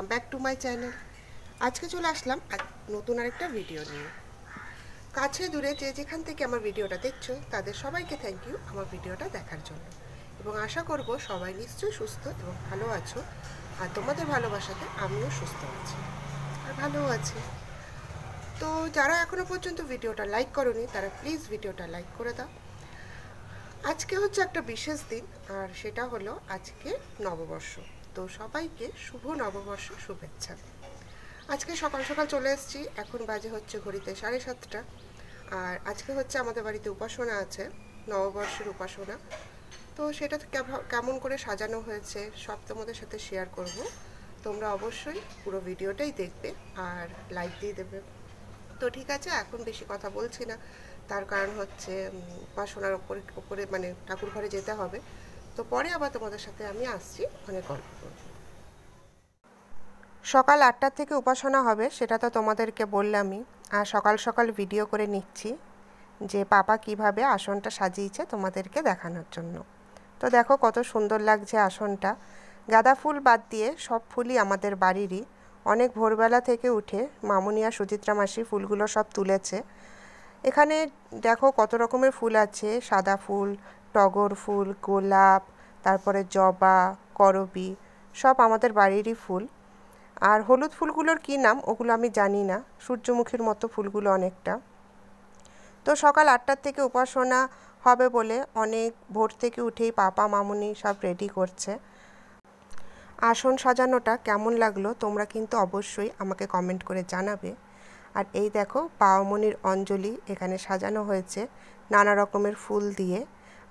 Welcome back to my channel. আজকে চলে আসলাম নতুন আরেকটা ভিডিও নিয়ে। কাছে দূরে যে যেখান থেকে আমার ভিডিওটা দেখছো তাদের সবাইকে থ্যাংক ইউ আমার ভিডিওটা দেখার জন্য, এবং আশা করব সবাই নিশ্চয়ই সুস্থ এবং ভালো আছো। আর তোমাদের ভালোবাসাতে আমিও সুস্থ আছি আর ভালোও আছি। তো যারা এখনও পর্যন্ত ভিডিওটা লাইক করোনি তারা প্লিজ ভিডিওটা লাইক করে দাও। আজকে হচ্ছে একটা বিশেষ দিন, আর সেটা হলো আজকে নববর্ষ। তো সবাইকে শুভ নববর্ষ শুভেচ্ছা। আজকে সকাল সকাল চলে এসেছি, এখন বাজে হচ্ছে ঘড়িতে 7:30। আর আজকে হচ্ছে আমাদের বাড়িতে উপাসনা আছে, নববর্ষের উপাসনা। তো সেটা কেমন করে সাজানো হয়েছে সব তোমাদের সাথে শেয়ার করব। তোমরা অবশ্যই পুরো ভিডিওটাই দেখবে আর লাইক দিয়ে দেবে। তো ঠিক আছে, এখন বেশি কথা বলছি না, তার কারণ হচ্ছে উপাসনার ওপরে মানে ঠাকুর ঘরে যেতে হবে। তো পরে আবার তোমাদের সাথে আমি আসছি, অনেক গল্প করব। সকাল 8টার থেকে উপাসনা হবে সেটা তো তোমাদেরকে বললামই, আর সকাল সকাল ভিডিও করে নিচ্ছি যে পাপা কিভাবে আসনটা সাজিয়েছে তোমাদেরকে দেখানোর জন্য। তো দেখো কত সুন্দর লাগছে আসনটা। গাঁদা ফুল বাদ দিয়ে সব ফুলই আমাদের বাড়িরই। অনেক ভোরবেলা থেকে উঠে মামুনি আর সুচিত্রা মাসি ফুলগুলো সব তুলেছে। এখানে দেখো কত রকমের ফুল আছে, সাদা ফুল, টগর ফুল, গোলাপ, তারপরে জবা, করবী, সব আমাদের বাড়িরই ফুল। আর হলুদ ফুলগুলোর কী নাম ওগুলো আমি জানি না, সূর্যমুখীর মতো ফুলগুলো অনেকটা। তো সকাল 8টার থেকে উপাসনা হবে বলে অনেক ভোর থেকে উঠেই পাপা মামুনি সব রেডি করছে। আসন সাজানোটা কেমন লাগলো তোমরা কিন্তু অবশ্যই আমাকে কমেন্ট করে জানাবে। আর এই দেখো বাবামণির অঞ্জলি এখানে সাজানো হয়েছে নানা রকমের ফুল দিয়ে।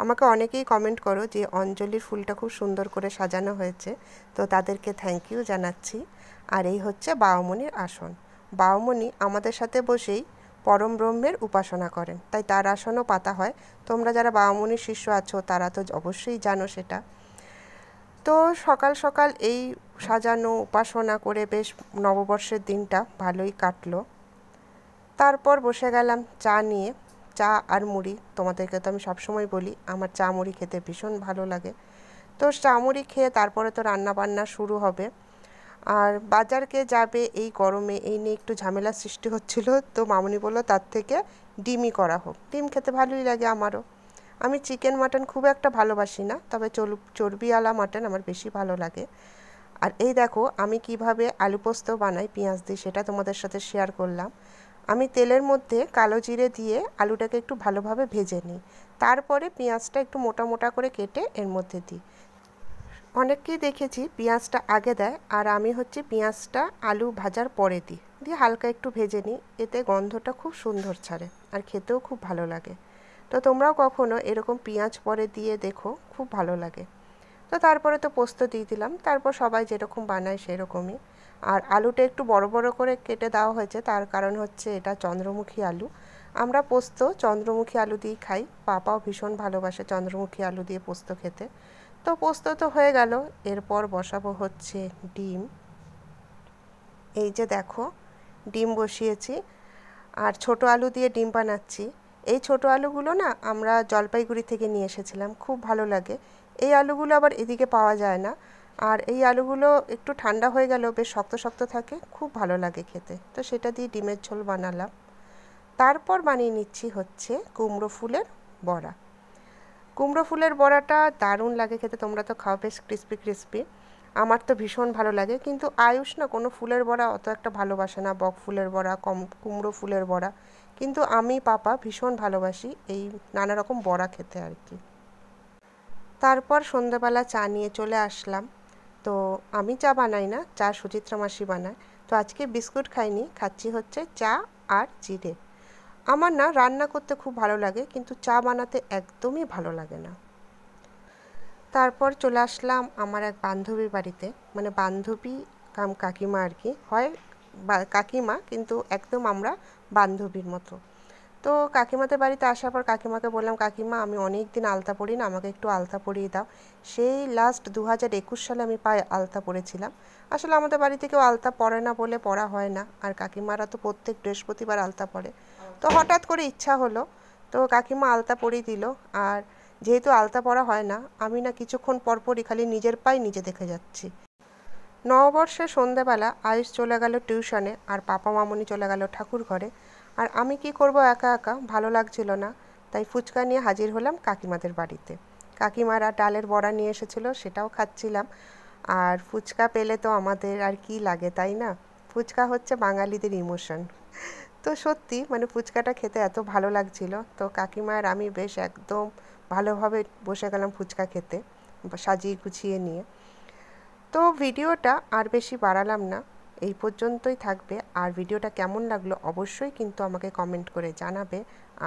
আমাকে অনেকেই কমেন্ট করো যে অঞ্জলির ফুলটা খুব সুন্দর করে সাজানো হয়েছে, তো তাদেরকে থ্যাংক ইউ জানাচ্ছি। আর এই হচ্ছে বাবামণির আসন। বাবামণি আমাদের সাথে বসেই পরম ব্রহ্মের উপাসনা করেন, তাই তার আসনও পাতা হয়। তোমরা যারা বাবামণির শিষ্য আছো তারা তো অবশ্যই জানো সেটা। তো সকাল সকাল এই সাজানো উপাসনা করে বেশ নববর্ষের দিনটা ভালোই কাটলো। তারপর বসে গেলাম চা নিয়ে। চা আর মুড়ি, তোমাদেরকে তো আমি সবসময় বলি আমার চা মুড়ি খেতে ভীষণ ভালো লাগে। তো চা মুড়ি খেয়ে তারপরে তো রান্না বান্না শুরু হবে। আর বাজারকে যাবে এই গরমে, এই নিয়ে একটু ঝামেলার সৃষ্টি হচ্ছিল। তো মামুনি বললো তার থেকে ডিমই করা হোক। ডিম খেতে ভালোই লাগে আমারও। আমি চিকেন মাটন খুব একটা ভালোবাসি না, তবে চর্বিওয়ালা মাটন আমার বেশি ভালো লাগে। আর এই দেখো আমি কিভাবে আলু পোস্ত বানাই পেঁয়াজ দিয়ে, সেটা তোমাদের সাথে শেয়ার করলাম। আমি তেলের মধ্যে কালো জিরে দিয়ে আলুটাকে একটু ভালোভাবে ভেজে নিই, তারপরে পেঁয়াজটা একটু মোটা মোটা করে কেটে এর মধ্যে দিই। অনেককেই দেখেছি পেঁয়াজটা আগে দেয়, আর আমি হচ্ছে পেঁয়াজটা আলু ভাজার পরে দিই, দিয়ে হালকা একটু ভেজে নিই। এতে গন্ধটা খুব সুন্দর ছাড়ে আর খেতেও খুব ভালো লাগে। তো তোমরাও কখনো এরকম পেঁয়াজ পরে দিয়ে দেখো, খুব ভালো লাগে। তো তারপরে তো পোস্ত দিয়ে দিলাম, তারপর সবাই যেরকম বানায় সেরকমই। আর আলুটা একটু বড় বড় করে কেটে দেওয়া হয়েছে, তার কারণ হচ্ছে এটা চন্দ্রমুখী আলু। আমরা পোস্ত চন্দ্রমুখী আলু দিয়েই খাই, পাপাও ভীষণ ভালোবাসে চন্দ্রমুখী আলু দিয়ে পোস্ত খেতে। তো পোস্ত তো হয়ে গেল, এরপর বসাবো হচ্ছে ডিম। এই যে দেখো ডিম বসিয়েছি, আর ছোট আলু দিয়ে ডিম বানাচ্ছি। এই ছোট আলুগুলো না আমরা জলপাইগুড়ি থেকে নিয়ে এসেছিলাম, খুব ভালো লাগে। এই আলুগুলো আবার এদিকে পাওয়া যায় না। আর এই আলুগুলো একটু ঠান্ডা হয়ে গেলেও বেশ শক্ত শক্ত থাকে, খুব ভালো লাগে খেতে। তো সেটা দিয়ে ডিমের ঝোল বানালাম। তারপর বানিয়ে নিচ্ছি হচ্ছে কুমড়ো ফুলের বড়া। কুমড়ো ফুলের বড়াটা দারুণ লাগে খেতে, তোমরা তো খাও বেশ ক্রিস্পি ক্রিস্পি। আমার তো ভীষণ ভালো লাগে, কিন্তু আয়ুষ না কোনো ফুলের বড়া অত একটা ভালোবাসে না, বক ফুলের বড়া, কুমড়ো ফুলের বড়া। কিন্তু আমি পাপা ভীষণ ভালোবাসি এই নানা রকম বড়া খেতে আর কি। তারপর সন্ধ্যাবেলা চা নিয়ে চলে আসলাম। তো আমি চা বানাই না, চা সুচিত্রা মাসি বানায়। তো আজকে বিস্কুট খাইনি, খাচ্ছি হচ্ছে চা আর জিরে। আমার না রান্না করতে খুব ভালো লাগে, কিন্তু চা বানাতে একদমই ভালো লাগে না। তারপর চলে আসলাম আমার এক বান্ধবীর বাড়িতে, মানে বান্ধবী কাম কাকিমা আর কি, হয় কাকিমা কিন্তু একদম আমরা বান্ধবীর মতো। তো কাকিমাদের বাড়িতে আসার পর কাকিমাকে বললাম, কাকিমা আমি অনেক দিন আলতা পরি না, আমাকে একটু আলতা পরিয়ে দাও। সেই লাস্ট 2021 সালে আমি পায়ে আলতা পরেছিলাম। আসলে আমাদের বাড়িতে কেউ আলতা পরে না বলে পরা হয় না, আর কাকিমারা তো প্রত্যেক বৃহস্পতিবার আলতা পরে। তো হঠাৎ করে ইচ্ছা হলো, তো কাকিমা আলতা পরিয়ে দিল। আর যেহেতু আলতা পরা হয় না, আমি না কিছুক্ষণ পরপরই খালি নিজের পায়ে নিজে দেখে যাচ্ছি। নববর্ষে সন্ধেবেলা আয়ুষ চলে গেল টিউশনে, আর পাপা মামুনি চলে গেল ঠাকুর ঘরে। আর আমি কি করব, একা একা ভালো লাগছিল না, তাই ফুচকা নিয়ে হাজির হলাম কাকিমাদের বাড়িতে। কাকিমারা ডালের বড়া নিয়ে এসেছিল, সেটাও খাচ্ছিলাম। আর ফুচকা পেলে তো আমাদের আর কি লাগে, তাই না? ফুচকা হচ্ছে বাঙালিদের ইমোশন। তো সত্যি মানে ফুচকাটা খেতে এত ভালো লাগছিল, তো কাকিমা আর আমি বেশ একদম ভালোভাবে বসে গেলাম ফুচকা খেতে, সাজিয়ে গুছিয়ে নিয়ে। তো ভিডিওটা আর বেশি বাড়ালাম না, এই পর্যন্তই থাকবে। আর ভিডিওটা কেমন লাগলো অবশ্যই কিন্তু আমাকে কমেন্ট করে জানাবে,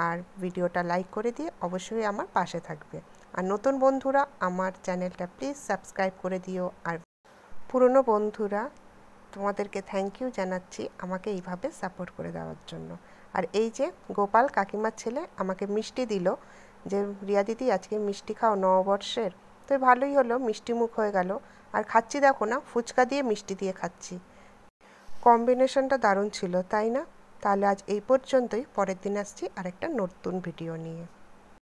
আর ভিডিওটা লাইক করে দিয়ে অবশ্যই আমার পাশে থাকবে। আর নতুন বন্ধুরা আমার চ্যানেলটা প্লিজ সাবস্ক্রাইব করে দিও। আর পুরনো বন্ধুরা তোমাদেরকে থ্যাংক ইউ জানাচ্ছি আমাকে এইভাবে সাপোর্ট করে দেওয়ার জন্য। আর এই যে গোপাল কাকিমার ছেলে আমাকে মিষ্টি দিল, যে রিয়া দিদি আজকে মিষ্টি খাও নববর্ষের। তো ভালোই হলো, মিষ্টি মুখ হয়ে গেল। আর খাচ্ছি দেখো না, ফুচকা দিয়ে মিষ্টি দিয়ে খাচ্ছি। কম্বিনেশনটা দারুণ ছিল, তাই না? তাহলে আজ এই পর্যন্তই, পরের দিন আসছি আরেকটা নতুন ভিডিও নিয়ে।